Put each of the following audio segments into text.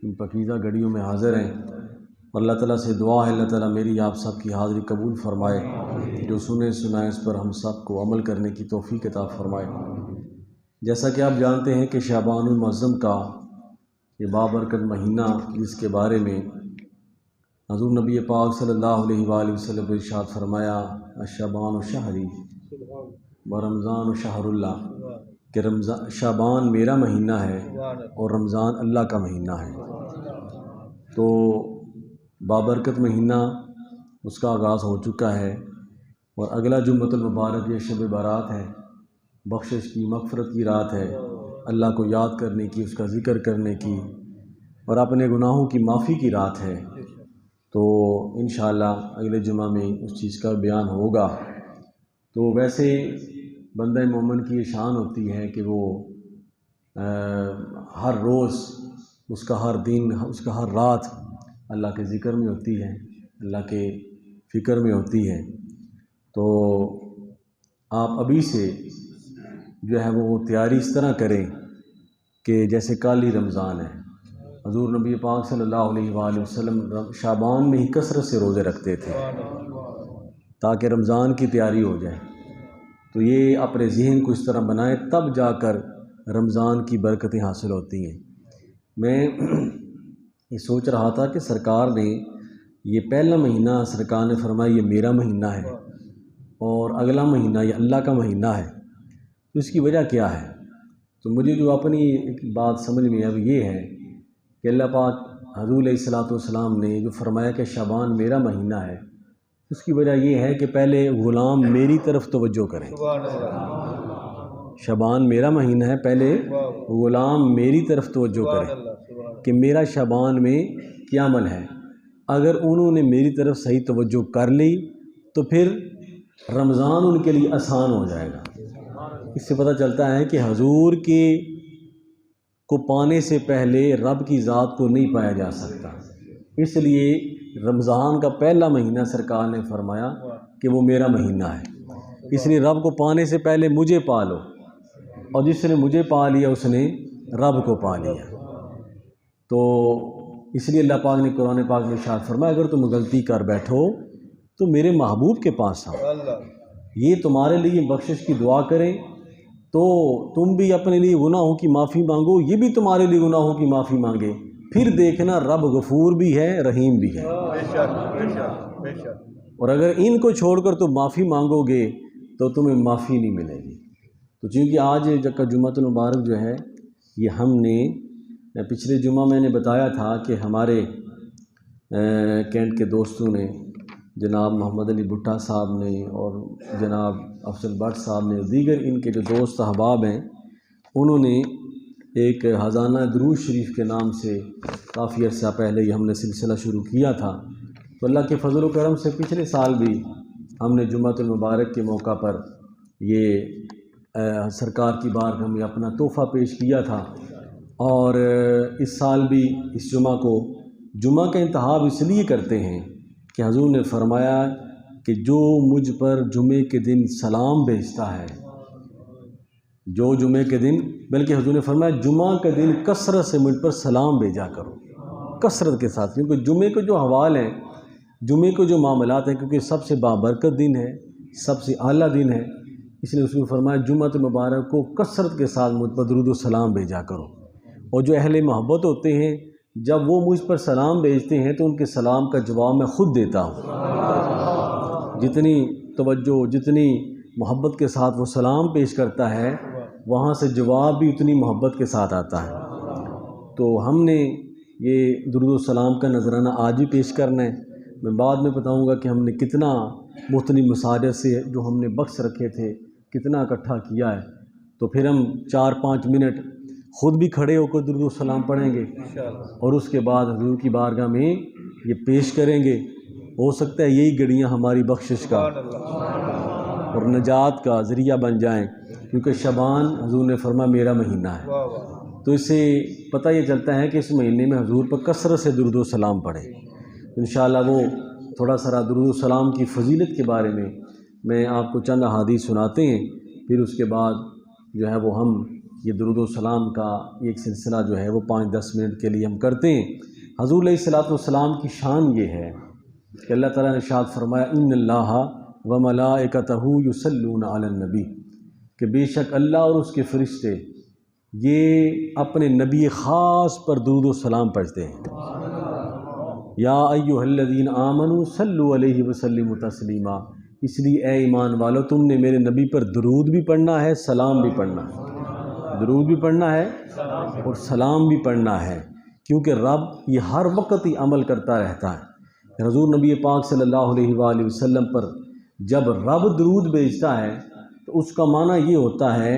ان پاکیزہ گھڑیوں میں حاضر ہیں، اور اللہ تعالیٰ سے دعا ہے اللہ تعالیٰ میری آپ سب کی حاضری قبول فرمائے، جو سنے سنائے اس پر ہم سب کو عمل کرنے کی توفیق عطا فرمائے۔ جیسا کہ آپ جانتے ہیں کہ شعبان المعظم کا یہ بابرکت مہینہ، جس کے بارے میں حضور نبی پاک صلی اللہ علیہ وآلہ وسلم نے ارشاد فرمایا شعبان شہری و رمضان شہر اللہ، کہ شعبان میرا مہینہ ہے اور رمضان اللہ کا مہینہ ہے۔ تو بابرکت مہینہ اس کا آغاز ہو چکا ہے، اور اگلا جمعۃ المبارک یہ شب برات ہے، بخشش کی مغفرت کی رات ہے، اللہ کو یاد کرنے کی، اس کا ذکر کرنے کی اور اپنے گناہوں کی معافی کی رات ہے۔ تو انشاءاللہ اگلے جمعہ میں اس چیز کا بیان ہوگا۔ تو ویسے بندہ مومن کی یہ شان ہوتی ہے کہ وہ ہر روز، اس کا ہر دن، اس کا ہر رات اللہ کے ذکر میں ہوتی ہے، اللہ کے فکر میں ہوتی ہے۔ تو آپ ابھی سے جو ہے وہ تیاری اس طرح کریں کہ جیسے کل ہی رمضان ہے۔ حضور نبی پاک صلی اللہ علیہ وآلہ وسلم شعبان میں ہی کثرت سے روزے رکھتے تھے تاکہ رمضان کی تیاری ہو جائے۔ تو یہ اپنے ذہن کو اس طرح بنائیں، تب جا کر رمضان کی برکتیں حاصل ہوتی ہیں۔ میں یہ سوچ رہا تھا کہ سرکار نے یہ پہلا مہینہ، سرکار نے فرمایا یہ میرا مہینہ ہے، اور اگلا مہینہ یہ اللہ کا مہینہ ہے، تو اس کی وجہ کیا ہے؟ تو مجھے جو اپنی ایک بات سمجھ میں اب یہ ہے کہ اللہ پاک حضور علیہ الصلوۃ والسلام نے جو فرمایا کہ شعبان میرا مہینہ ہے، اس کی وجہ یہ ہے کہ پہلے غلام میری طرف توجہ کریں۔ شعبان میرا مہینہ ہے، پہلے غلام میری طرف توجہ کریں کہ میرا شعبان میں کیا عمل ہے۔ اگر انہوں نے میری طرف صحیح توجہ کر لی تو پھر رمضان ان کے لیے آسان ہو جائے گا۔ اس سے پتہ چلتا ہے کہ حضور کے کو پانے سے پہلے رب کی ذات کو نہیں پایا جا سکتا، اس لیے رمضان کا پہلا مہینہ سرکار نے فرمایا کہ وہ میرا مہینہ ہے، اس لیے رب کو پانے سے پہلے مجھے پا لو، اور جس نے مجھے پا لیا اس نے رب کو پا لیا۔ تو اس لیے اللہ پاک نے قرآن پاک میں ارشاد فرمایا اگر تم غلطی کر بیٹھو تو میرے محبوب کے پاس آؤ، یہ تمہارے لیے بخشش کی دعا کریں، تو تم بھی اپنے لیے گناہوں کی معافی مانگو، یہ بھی تمہارے لیے گناہوں کی معافی مانگے، پھر دیکھنا رب غفور بھی ہے، رحیم بھی ہے۔ اور اگر ان کو چھوڑ کر تم معافی مانگو گے تو تمہیں معافی نہیں ملے گی۔ تو چونکہ آج کا جمعۃ المبارک جو ہے یہ ہم نے پچھلے جمعہ میں نے بتایا تھا کہ ہمارے کینٹ کے دوستوں نے، جناب محمد علی بھٹا صاحب نے اور جناب افضل بٹ صاحب نے، دیگر ان کے جو دوست احباب ہیں، انہوں نے ایک خزانہ درود شریف کے نام سے کافی عرصہ پہلے ہی ہم نے سلسلہ شروع کیا تھا۔ تو اللہ کے فضل و کرم سے پچھلے سال بھی ہم نے جمعۃ المبارک کے موقع پر یہ سرکار کی بارگاہ میں اپنا تحفہ پیش کیا تھا، اور اس سال بھی اس جمعہ کو جمعہ کا انتخاب اس لیے کرتے ہیں کہ حضور نے فرمایا کہ جو مجھ پر جمعے کے دن سلام بھیجتا ہے، جو جمعے کے دن، بلکہ حضور نے فرمایا جمعہ کے دن کثرت سے مجھ پر سلام بھیجا کرو، کثرت کے ساتھ، کیونکہ جمعے کے جو حوال ہیں، جمعے کے جو معاملات ہیں، کیونکہ سب سے بابرکت دن ہے، سب سے اعلیٰ دن ہے، اس لیے حضور نے فرمایا جمعہ مبارک کو کثرت کے ساتھ مجھ پر درود و سلام بھیجا کرو۔ اور جو اہل محبت ہوتے ہیں جب وہ مجھ پر سلام بھیجتے ہیں تو ان کے سلام کا جواب میں خود دیتا ہوں۔ جتنی توجہ، جتنی محبت کے ساتھ وہ سلام پیش کرتا ہے، وہاں سے جواب بھی اتنی محبت کے ساتھ آتا ہے۔ تو ہم نے یہ درود و سلام کا نذرانہ آج بھی پیش کرنا ہے۔ میں بعد میں بتاؤں گا کہ ہم نے کتنا مختلف مساجد سے جو ہم نے بخش رکھے تھے کتنا اکٹھا کیا ہے، تو پھر ہم 4-5 منٹ خود بھی کھڑے ہو کر درود و سلام پڑھیں گے، اور اس کے بعد حضور کی بارگاہ میں یہ پیش کریں گے۔ ہو سکتا ہے یہی گھڑیاں ہماری بخشش کا اور نجات کا ذریعہ بن جائیں، کیونکہ شعبان حضور نے فرمایا میرا مہینہ ہے۔ تو اس سے پتہ یہ چلتا ہے کہ اس مہینے میں حضور پر کثرت سے درود و سلام پڑھیں۔ انشاءاللہ وہ تھوڑا سا درود و سلام کی فضیلت کے بارے میں آپ کو چند احادیث سناتے ہیں، پھر اس کے بعد جو ہے وہ ہم یہ درود و سلام کا ایک سلسلہ جو ہے وہ 5-10 منٹ کے لیے ہم کرتے ہیں۔ حضور علیہ الصلوۃ والسلام کی شان یہ ہے کہ اللہ تعالیٰ نے ارشاد فرمایا ان اللہ و ملائکتہ یصلون علی النبی، کہ بے شک اللہ اور اس کے فرشتے یہ اپنے نبی خاص پر درود و سلام پڑھتے ہیں۔ یا ایھا الذین آمنوا صلوا علیہ وسلموا تسلیما، اس لیے اے ایمان والو تم نے میرے نبی پر درود بھی پڑھنا ہے، سلام بھی پڑھنا ہے۔ درود بھی پڑھنا ہے اور سلام بھی پڑھنا ہے، کیونکہ رب یہ ہر وقت ہی عمل کرتا رہتا ہے۔ حضور نبی پاک صلی اللہ علیہ وآلہ وسلم پر جب رب درود بھیجتا ہے تو اس کا معنی یہ ہوتا ہے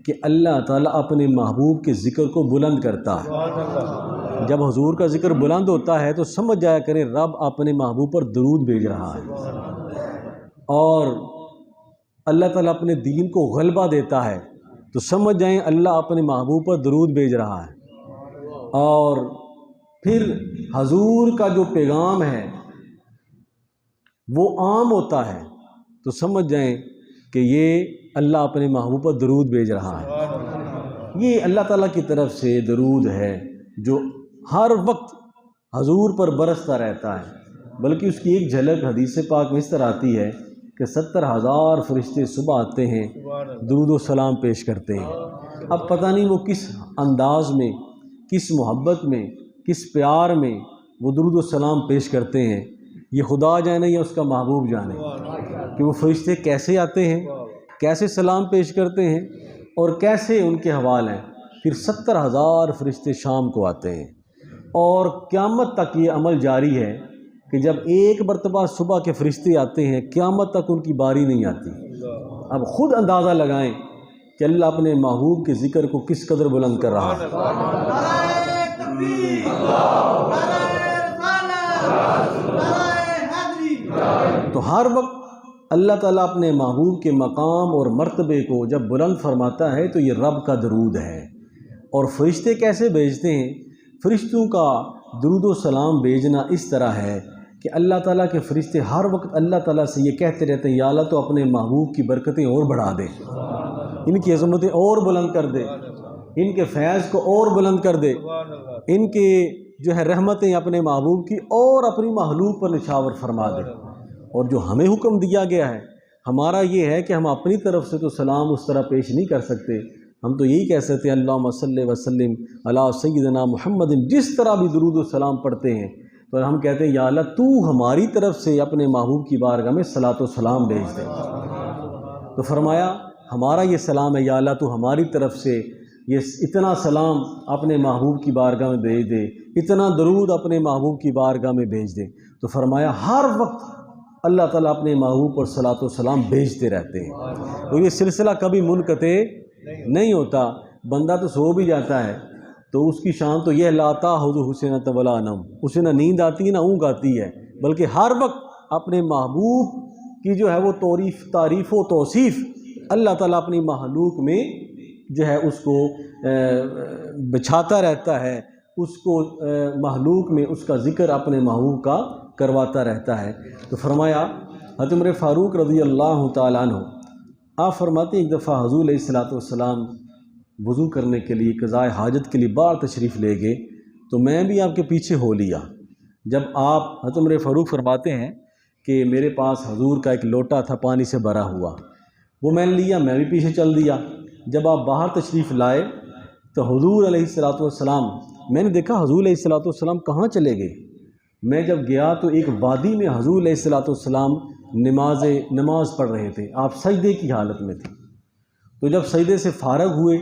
کہ اللہ تعالیٰ اپنے محبوب کے ذکر کو بلند کرتا ہے۔ جب حضور کا ذکر بلند ہوتا ہے تو سمجھ جایا کرے رب اپنے محبوب پر درود بھیج رہا ہے، اور اللہ تعالیٰ اپنے دین کو غلبہ دیتا ہے تو سمجھ جائیں اللہ اپنے محبوب پر درود بھیج رہا ہے۔ اور پھر حضور کا جو پیغام ہے وہ عام ہوتا ہے تو سمجھ جائیں کہ یہ اللہ اپنے محبوب پر درود بھیج رہا ہے۔ یہ اللہ تعالیٰ کی طرف سے درود ہے جو ہر وقت حضور پر برستا رہتا ہے، بلکہ اس کی ایک جھلک حدیث پاک میں اس طرح آتی ہے کہ 70,000 فرشتے صبح آتے ہیں، درود و سلام پیش کرتے ہیں۔ اب پتہ نہیں وہ کس انداز میں، کس محبت میں، کس پیار میں وہ درود و سلام پیش کرتے ہیں، یہ خدا جانے یا اس کا محبوب جانے کہ وہ فرشتے کیسے آتے ہیں، کیسے سلام پیش کرتے ہیں اور کیسے ان کے حوال ہیں۔ پھر 70,000 فرشتے شام کو آتے ہیں، اور قیامت تک یہ عمل جاری ہے کہ جب ایک مرتبہ صبح کے فرشتے آتے ہیں قیامت تک ان کی باری نہیں آتی۔ اب خود اندازہ لگائیں کہ اللہ اپنے محبوب کے ذکر کو کس قدر بلند کر رہا ہے۔ تو ہر وقت اللہ تعالیٰ اپنے محبوب کے مقام اور مرتبے کو جب بلند فرماتا ہے تو یہ رب کا درود ہے۔ اور فرشتے کیسے بھیجتے ہیں؟ فرشتوں کا درود و سلام بھیجنا اس طرح ہے کہ اللہ تعالیٰ کے فرشتے ہر وقت اللہ تعالیٰ سے یہ کہتے رہتے ہیں یا اللہ تو اپنے محبوب کی برکتیں اور بڑھا دے، ان کی عظمتیں اور بلند کر دے، ان کے فیض کو اور بلند کر دے، ان کے جو ہے رحمتیں اپنے محبوب کی اور اپنی مخلوق پر نچھاور فرما دے۔ اور جو ہمیں حکم دیا گیا ہے ہمارا یہ ہے کہ ہم اپنی طرف سے تو سلام اس طرح پیش نہیں کر سکتے، ہم تو یہی کہہ سکتے ہیں اللہم صلی وسلم علی سیدنا محمد، جس طرح بھی درود و سلام پڑھتے ہیں تو ہم کہتے ہیں یا اللہ تو ہماری طرف سے اپنے محبوب کی بارگاہ میں صلاۃ و سلام بھیج دے۔ تو فرمایا ہمارا یہ سلام ہے یا اللہ تو ہماری طرف سے یہ اتنا سلام اپنے محبوب کی بارگاہ میں بھیج دے، اتنا درود اپنے محبوب کی بارگاہ میں بھیج دے۔ تو فرمایا ہر وقت اللہ تعالیٰ اپنے محبوب پر صلاۃ و سلام بھیجتے رہتے ہیں، تو یہ سلسلہ کبھی منقطع نہیں ہوتا۔ بندہ تو سو بھی جاتا ہے تو اس کی شان تو یہ لا تأخذہ سنۃ ولا نوم، اسے نہ نیند آتی ہے نہ اونگ آتی ہے، بلکہ ہر وقت اپنے محبوب کی جو ہے وہ تعریف و توصیف اللہ تعالیٰ اپنی مخلوق میں جو ہے اس کو بچھاتا رہتا ہے، اس کو مخلوق میں اس کا ذکر اپنے محبوب کا کرواتا رہتا ہے۔ تو فرمایا حضرت عمر فاروق رضی اللہ تعالیٰ عنہ آپ فرماتے ہیں ایک دفعہ حضور علیہ الصلوۃ والسلام وضو کرنے کے لیے قضاء حاجت کے لیے باہر تشریف لے گئے تو میں بھی آپ کے پیچھے ہو لیا۔ جب آپ حضرت عمر فاروق فرماتے ہیں کہ میرے پاس حضور کا ایک لوٹا تھا پانی سے بھرا ہوا، وہ میں نے لیا، میں بھی پیچھے چل دیا۔ جب آپ باہر تشریف لائے تو حضور علیہ الصلوۃ والسلام، میں نے دیکھا حضور علیہ الصلوۃ والسلام کہاں چلے گئے۔ میں جب گیا تو ایک وادی میں حضور علیہ الصلوۃ والسلام نماز پڑھ رہے تھے، آپ سجدے کی حالت میں تھے۔ تو جب سجدے سے فارغ ہوئے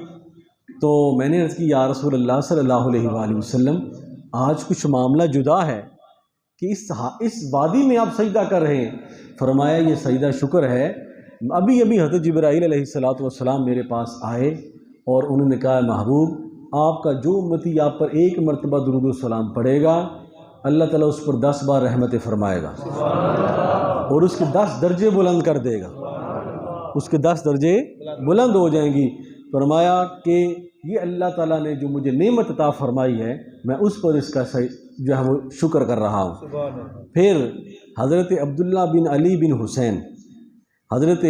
تو میں نے عرض کی یا رسول اللہ صلی اللہ علیہ وآلہ وسلم آج کچھ معاملہ جدا ہے کہ اس وادی میں آپ سجدہ کر رہے ہیں۔ فرمایا یہ سجدہ شکر ہے، ابھی حضرت جبرائیل علیہ الصلوۃ والسلام میرے پاس آئے اور انہوں نے کہا محبوب آپ کا جو امتی آپ پر ایک مرتبہ درود و سلام پڑھے گا اللہ تعالیٰ اس پر 10 بار رحمتیں فرمائے گا اور اس کے 10 درجے بلند کر دے گا، اس کے 10 درجے بلند ہو جائیں گی۔ فرمایا کہ یہ اللہ تعالیٰ نے جو مجھے نعمت عطا فرمائی ہے میں اس پر اس کا جو ہے وہ شکر کر رہا ہوں۔ پھر حضرت عبداللہ بن علی بن حسین، حضرت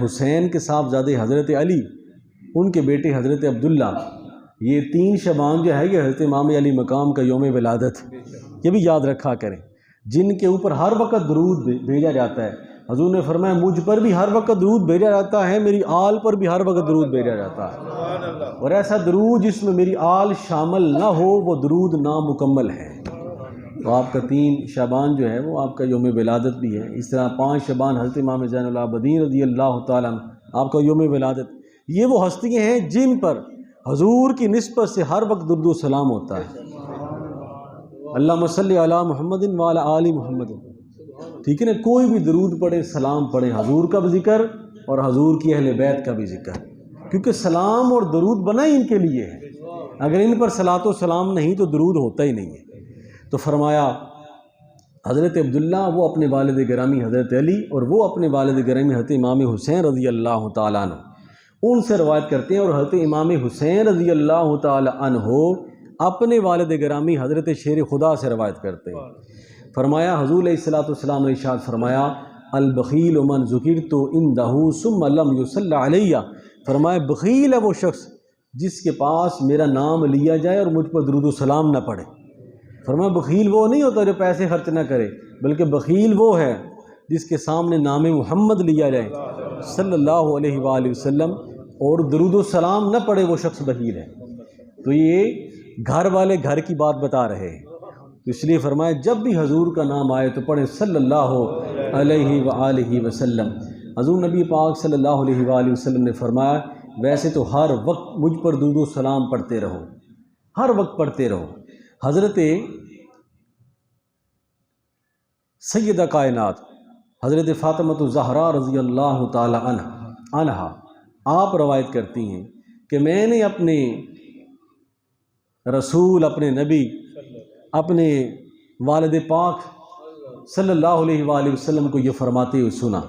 حسین کے صاحبزادے حضرت علی ان کے بیٹے حضرت عبداللہ، یہ 3 شعبان جو ہے یہ حضرت امام علی مقام کا یوم ولادت، یہ بھی یاد رکھا کریں، جن کے اوپر ہر وقت درود بھیجا جاتا ہے۔ حضور نے فرمایا مجھ پر بھی ہر وقت درود بھیجا جاتا ہے، میری آل پر بھی ہر وقت درود بھیجا جاتا ہے، اور ایسا درود جس میں میری آل شامل نہ ہو وہ درود نامکمل ہے۔ تو آپ کا 3 شعبان جو ہے وہ آپ کا یوم ولادت بھی ہے۔ اس طرح 5 شعبان حضرت امام زین العابدین رضی اللہ تعالیٰ عنہ آپ کا یوم ولادت۔ یہ وہ ہستیاں ہیں جن پر حضور کی نسبت سے ہر وقت درود و سلام ہوتا ہے۔ اللہم صلی علی محمد وعلی آل محمد، ٹھیک ہے نا، کوئی بھی درود پڑھے، سلام پڑھے، حضور کا بھی ذکر اور حضور کی اہل بیت کا بھی ذکر، کیونکہ سلام اور درود بنا ہی ان کے لیے ہے، اگر ان پر صلاۃ و سلام نہیں تو درود ہوتا ہی نہیں ہے۔ تو فرمایا حضرت عبداللہ وہ اپنے والد گرامی حضرت علی اور وہ اپنے والد گرامی حضرت امام حسین رضی اللہ تعالیٰ عنہ ان سے روایت کرتے ہیں، اور حضرت امام حسین رضی اللہ تعالیٰ عنہ اپنے والد گرامی حضرت شیر خدا سے روایت کرتے ہیں۔ فرمایا حضور علیہ الصلوۃ والسلام نے ارشاد فرمایا البخیل من ذکرت عندہ ثم لم یصلی علیہ، فرمایا بخیل ہے وہ شخص جس کے پاس میرا نام لیا جائے اور مجھ پر درود و سلام نہ پڑھے۔ فرمایا بخیل وہ نہیں ہوتا جو پیسے خرچ نہ کرے، بلکہ بخیل وہ ہے جس کے سامنے نام محمد لیا جائے صلی اللہ علیہ وآلہ وسلم اور درود و سلام نہ پڑھے، وہ شخص بخیل ہے۔ تو یہ گھر والے گھر کی بات بتا رہے ہیں، تو اس لیے فرمایا جب بھی حضور کا نام آئے تو پڑھیں صلی اللہ علیہ وآلہ وسلم۔ حضور نبی پاک صلی اللہ علیہ وآلہ وسلم نے فرمایا ویسے تو ہر وقت مجھ پر درود و سلام پڑھتے رہو، ہر وقت پڑھتے رہو۔ حضرت سیدہ کائنات حضرت فاطمہ الزہرا رضی اللہ تعالی عنہا آپ روایت کرتی ہیں کہ میں نے اپنے رسول، اپنے نبی، اپنے والد پاک صلی اللہ علیہ وآلہ وسلم کو یہ فرماتے ہوئے سنا۔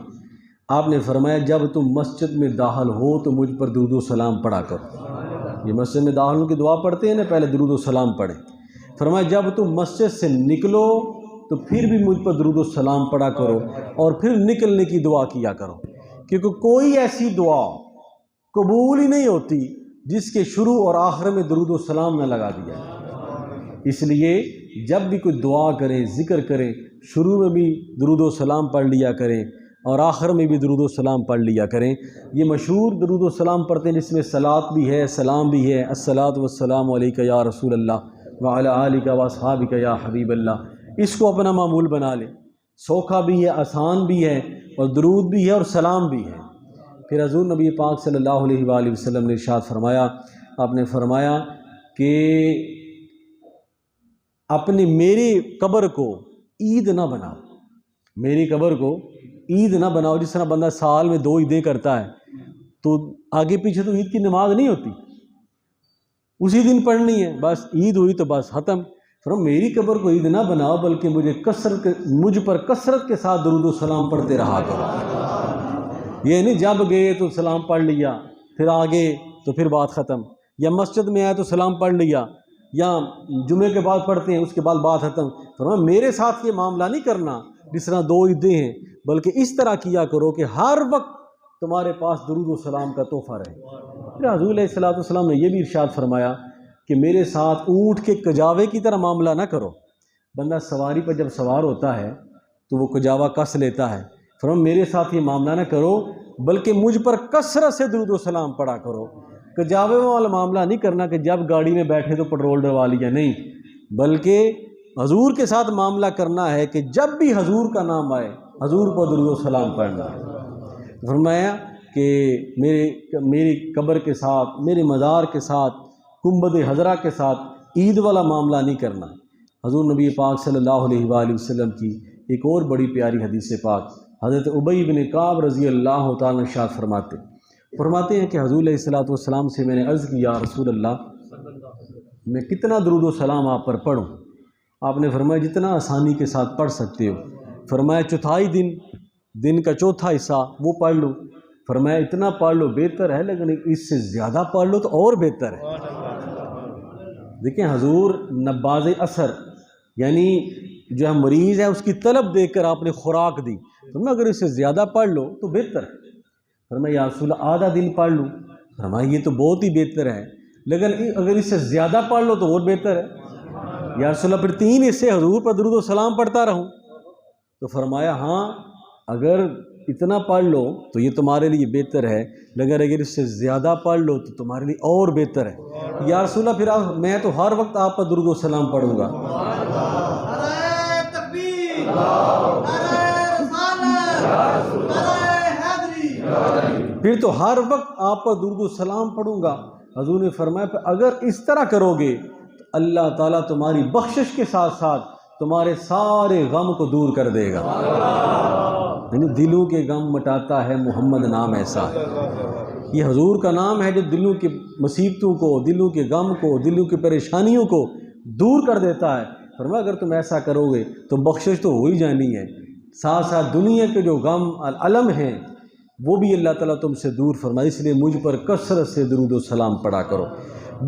آپ نے فرمایا جب تم مسجد میں داخل ہو تو مجھ پر درود و سلام پڑھا کرو۔ یہ مسجد میں داخل ہو کی دعا پڑھتے ہیں نا، پہلے درود و سلام پڑھیں۔ فرمایا جب تم مسجد سے نکلو تو پھر بھی مجھ پر درود و سلام پڑھا کرو اور پھر نکلنے کی دعا کیا کرو، کیونکہ کوئی ایسی دعا قبول ہی نہیں ہوتی جس کے شروع اور آخر میں درود و سلام نہ لگا دیا۔ اس لیے جب بھی کوئی دعا کریں، ذکر کریں، شروع میں بھی درود و سلام پڑھ لیا کریں اور آخر میں بھی درود و سلام پڑھ لیا کریں۔ یہ مشہور درود و سلام پڑھتے ہیں جس میں صلاۃ بھی ہے، سلام بھی ہے، الصلاۃ والسلام علیک یا رسول اللہ وعلی آلک واصحابک یا حبیب اللہ۔ اس کو اپنا معمول بنا لیں، سوکھا بھی ہے، آسان بھی ہے، اور درود بھی ہے اور سلام بھی ہے۔ پھر حضور نبی پاک صلی اللہ علیہ وآلہ وسلم نے ارشاد فرمایا، آپ نے فرمایا کہ اپنے میری قبر کو عید نہ بناؤ، میری قبر کو عید نہ بناؤ۔ جس طرح بندہ سال میں 2 عیدیں کرتا ہے تو آگے پیچھے تو عید کی نماز نہیں ہوتی، اسی دن پڑھنی ہے، بس عید ہوئی تو بس ختم۔ فرمایا میری قبر کو عید نہ بناؤ بلکہ مجھ پر کثرت کے ساتھ درود و سلام پڑھتے رہا کرو۔ یہ نہیں جب گئے تو سلام پڑھ لیا پھر آگے تو پھر بات ختم، یا مسجد میں آئے تو سلام پڑھ لیا، یا جمعے کے بعد پڑھتے ہیں اس کے بعد بات ختم۔ فرمایا میرے ساتھ یہ معاملہ نہیں کرنا جس طرح 2 عیدیں ہیں، بلکہ اس طرح کیا کرو کہ ہر وقت تمہارے پاس درود و سلام کا تحفہ رہے۔ پھر حضور علیہ الصلوۃ والسلام نے یہ بھی ارشاد فرمایا کہ میرے ساتھ اونٹ کے کجاوے کی طرح معاملہ نہ کرو۔ بندہ سواری پر جب سوار ہوتا ہے تو وہ کجاوا کس لیتا ہے، فرمایا میرے ساتھ یہ معاملہ نہ کرو بلکہ مجھ پر کثرت سے درود و سلام پڑھا کرو۔ کجاوے والا معاملہ نہیں کرنا کہ جب گاڑی میں بیٹھے تو پیٹرول ڈلوا لیا، نہیں، بلکہ حضور کے ساتھ معاملہ کرنا ہے کہ جب بھی حضور کا نام آئے حضور کو درود و سلام پڑھنا ہے۔ فرمایا کہ میری قبر کے ساتھ، میرے مزار کے ساتھ، گنبد حضرہ کے ساتھ عید والا معاملہ نہیں کرنا۔ حضور نبی پاک صلی اللہ علیہ وآلہ وسلم کی ایک اور بڑی پیاری حدیث پاک حضرت ابی بن کعب رضی اللہ تعالیٰ ارشاد فرماتے ہیں کہ حضور علیہ الصلوۃ والسلام سے میں نے عرض کی یا رسول اللہ میں کتنا درود و سلام آپ پر پڑھوں؟ آپ نے فرمایا جتنا آسانی کے ساتھ پڑھ سکتے ہو۔ فرمایا چوتھائی دن کا چوتھا حصہ وہ پڑھ لو۔ فرمایا اتنا پڑھ لو بہتر ہے، لیکن اس سے زیادہ پڑھ لو تو اور بہتر ہے۔ دیکھیں حضور نباز اثر یعنی جو ہے مریض ہے اس کی طلب دیکھ کر آپ نے خوراک دی، فرمایا اگر اس سے زیادہ پڑھ لو تو بہتر ہے۔ فرمایا یا رسول اللہ آدھا دن پڑھ لوں؟ فرمایا یہ تو بہت ہی بہتر ہے، لیکن اگر اس سے زیادہ پڑھ لو تو اور بہتر ہے۔ یا رسول اللہ پھر 3 حصے حضور پر درود و سلام پڑھتا رہوں؟ تو فرمایا ہاں اگر اتنا پڑھ لو تو یہ تمہارے لیے بہتر ہے، لیکن اگر اس سے زیادہ پڑھ لو تو تمہارے لیے اور بہتر ہے۔ یا رسول اللہ پھر میں تو ہر وقت آپ پر درود و سلام پڑھوں گا۔ نعرہ تکبیر، نعرہ رسالت، نعرہ حیدری۔ پھر تو ہر وقت آپ پر درود و سلام پڑھوں گا۔ حضور نے فرمایا کہ اگر اس طرح کرو گے تو اللہ تعالیٰ تمہاری بخشش کے ساتھ ساتھ تمہارے سارے غم کو دور کر دے گا۔ یعنی دلوں کے غم مٹاتا ہے محمد نام ایسا ہے۔ یہ حضور کا نام ہے جو دلوں کی مصیبتوں کو، دلوں کے غم کو، دلوں کی پریشانیوں کو دور کر دیتا ہے۔ فرمایا اگر تم ایسا کرو گے تو بخشش تو ہو ہی جانی ہے، ساتھ ساتھ دنیا کے جو غم الم ہیں وہ بھی اللہ تعالیٰ تم سے دور فرمائے۔ اس لیے مجھ پر کثرت سے درود و سلام پڑھا کرو۔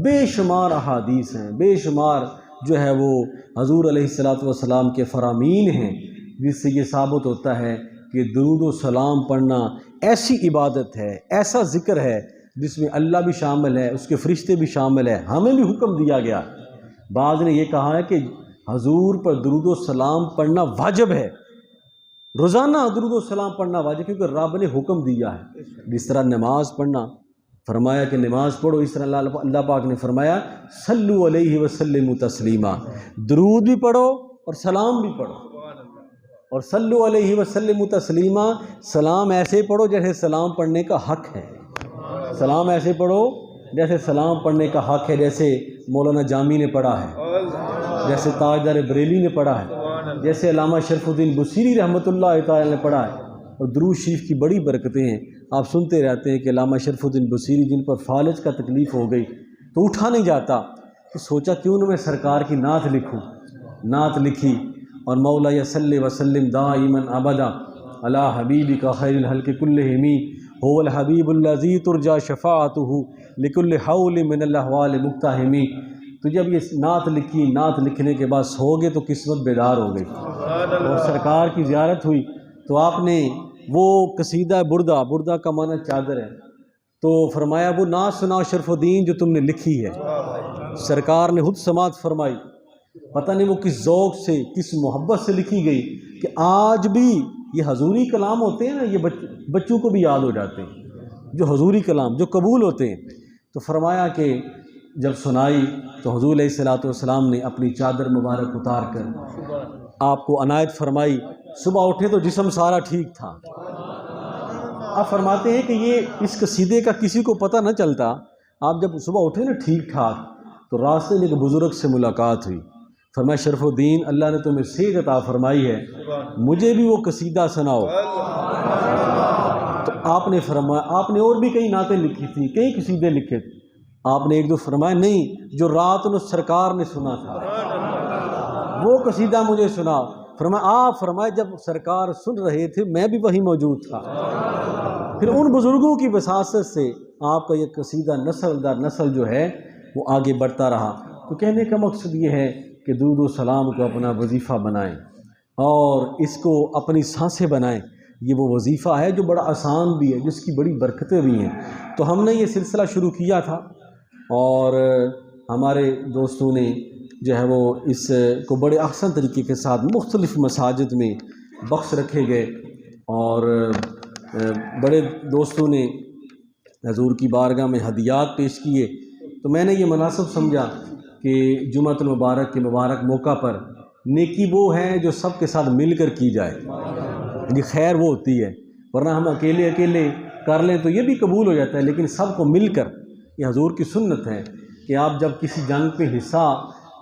بے شمار احادیث ہیں، بے شمار جو ہے وہ حضور علیہ السلام کے فرامین ہیں جس سے یہ ثابت ہوتا ہے کہ درود و سلام پڑھنا ایسی عبادت ہے، ایسا ذکر ہے جس میں اللہ بھی شامل ہے، اس کے فرشتے بھی شامل ہیں، ہمیں بھی حکم دیا گیا۔ بعض نے یہ کہا ہے کہ حضور پر درود و سلام پڑھنا واجب ہے، روزانہ درود و سلام پڑھنا واجب، کیونکہ رب نے حکم دیا ہے۔ جس طرح نماز پڑھنا فرمایا کہ نماز پڑھو، اس طرح اللہ پاک نے فرمایا صلو علیہ وسلم تسلیما، درود بھی پڑھو اور سلام بھی پڑھو۔ اور صلو علیہ وسلم تسلیما، سلام ایسے پڑھو جیسے سلام پڑھنے کا حق ہے، سلام ایسے پڑھو جیسے سلام پڑھنے کا حق ہے، جیسے مولانا جامی نے پڑھا ہے، جیسے تاجدار بریلی نے پڑھا ہے، جیسے علامہ شرف الدین بصیری رحمۃ اللہ تعالی نے پڑھا ہے۔ اور درود شریف کی بڑی برکتیں ہیں، آپ سنتے رہتے ہیں کہ علامہ شرف الدین بصیری جن پر فالج کا تکلیف ہو گئی تو اٹھا نہیں جاتا، تو سوچا کیوں نہ میں سرکار کی نعت لکھوں، نعت لکھی اور مولا صلی وسلم دائما ابدا علی حبیبک خیر الخلق کلہم هو الحبیب الذی ترجی شفاعتہ لکل حول من الاحوال مقتحم۔ تو جب یہ نعت لکھی، نعت لکھنے کے بعد سو گئے تو قسمت بیدار ہو گئی اور سرکار کی زیارت ہوئی تو آپ نے وہ قصیدہ بردہ کا معنی چادر ہے، تو فرمایا وہ نعت سناؤ شرف الدین جو تم نے لکھی ہے۔ سرکار نے خود سماعت فرمائی، پتہ نہیں وہ کس ذوق سے، کس محبت سے لکھی گئی کہ آج بھی یہ حضوری کلام ہوتے ہیں نا، یہ بچوں کو بھی یاد ہو جاتے ہیں، جو حضوری کلام جو قبول ہوتے ہیں۔ تو فرمایا کہ جب سنائی تو حضور علیہ السلام نے اپنی چادر مبارک اتار کر آپ کو عنایت فرمائی۔ صبح اٹھے تو جسم سارا ٹھیک تھا۔ آپ فرماتے ہیں کہ یہ اس قصیدے کا کسی کو پتہ نہ چلتا، آپ جب صبح اٹھے نا ٹھیک ٹھاک تو راستے میں ایک بزرگ سے ملاقات ہوئی، فرمایا شرف الدین اللہ نے تمہیں صحت عطا فرمائی ہے، مجھے بھی وہ قصیدہ سناؤ۔ تو آپ نے فرمایا، آپ نے اور بھی کئی نعتیں لکھی تھی، کئی قصیدے لکھے تھے، آپ نے ایک دو فرمایا نہیں جو رات نے سرکار نے سنا تھا وہ قصیدہ مجھے سنا۔ فرمایا آپ فرمائے جب سرکار سن رہے تھے میں بھی وہیں موجود تھا۔ پھر ان بزرگوں کی وساطت سے آپ کا یہ قصیدہ نسل در نسل جو ہے وہ آگے بڑھتا رہا۔ تو کہنے کا مقصد یہ ہے کہ درود و سلام کو اپنا وظیفہ بنائیں اور اس کو اپنی سانسیں بنائیں۔ یہ وہ وظیفہ ہے جو بڑا آسان بھی ہے، جس کی بڑی برکتیں بھی ہیں۔ تو ہم نے یہ سلسلہ شروع کیا تھا اور ہمارے دوستوں نے جو ہے وہ اس کو بڑے احسن طریقے کے ساتھ مختلف مساجد میں بخش رکھے گئے اور بڑے دوستوں نے حضور کی بارگاہ میں ہدیات پیش کیے۔ تو میں نے یہ مناسب سمجھا کہ جمعۃ المبارک کے مبارک موقع پر نیکی وہ ہے جو سب کے ساتھ مل کر کی جائے، یہ خیر وہ ہوتی ہے، ورنہ ہم اکیلے کر لیں تو یہ بھی قبول ہو جاتا ہے، لیکن سب کو مل کر، یہ حضور کی سنت ہے کہ آپ جب کسی جنگ پہ حصہ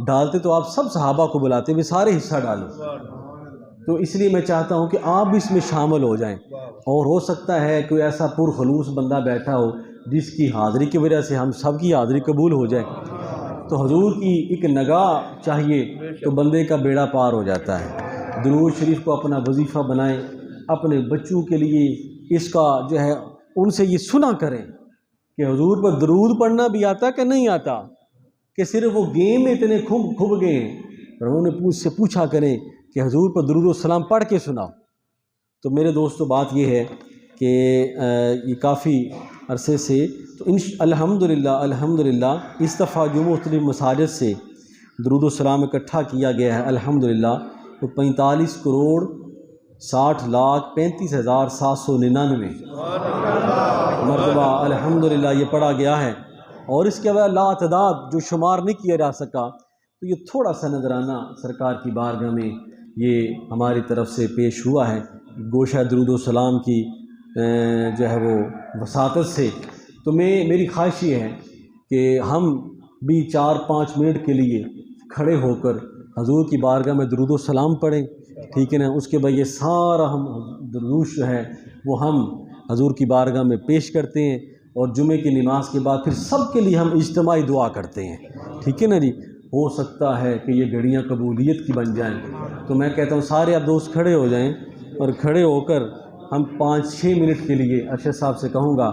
ڈالتے تو آپ سب صحابہ کو بلاتے بھی سارے حصہ ڈالیں۔ تو اس لیے میں چاہتا ہوں کہ آپ بھی اس میں شامل ہو جائیں، اور ہو سکتا ہے کوئی ایسا پرخلوص بندہ بیٹھا ہو جس کی حاضری کی وجہ سے ہم سب کی حاضری قبول ہو جائے، تو حضور کی ایک نگاہ چاہیے تو بندے کا بیڑا پار ہو جاتا ہے۔ درود شریف کو اپنا وظیفہ بنائیں، اپنے بچوں کے لیے اس کا جو ہے ان سے یہ سنا کریں کہ حضور پر درود پڑھنا بھی آتا کہ نہیں آتا، کہ صرف وہ گیم میں اتنے کھب گئے ہیں، اور انہوں نے سے پوچھا کریں کہ حضور پر درود و سلام پڑھ کے سناؤ۔ تو میرے دوستو بات یہ ہے کہ یہ کافی عرصے سے تو الحمدللہ اس دفعہ جو مختلف مساجد سے درود و سلام اکٹھا کیا گیا ہے الحمدللہ وہ 45,60,35,799 مرتبہ الحمدللہ یہ پڑھا گیا ہے، اور اس کے بعد لاتعداد جو شمار نہیں کیا جا سکا، تو یہ تھوڑا سا نذرانہ سرکار کی بارگاہ میں یہ ہماری طرف سے پیش ہوا ہے گوشہ درود و سلام کی جو ہے وہ وساطت سے۔ تو میری خواہش یہ ہے کہ ہم بھی 4-5 منٹ کے لیے کھڑے ہو کر حضور کی بارگاہ میں درود و سلام پڑھیں، ٹھیک ہے نا؟ اس کے بعد یہ سارا ہم درود جو ہے وہ ہم حضور کی بارگاہ میں پیش کرتے ہیں، اور جمعے کی نماز کے بعد پھر سب کے لیے ہم اجتماعی دعا کرتے ہیں، ٹھیک ہے نا جی؟ ہو سکتا ہے کہ یہ گھڑیاں قبولیت کی بن جائیں، تو میں کہتا ہوں سارے آپ دوست کھڑے ہو جائیں، اور کھڑے ہو کر ہم 5-6 منٹ کے لیے ارشد صاحب سے کہوں گا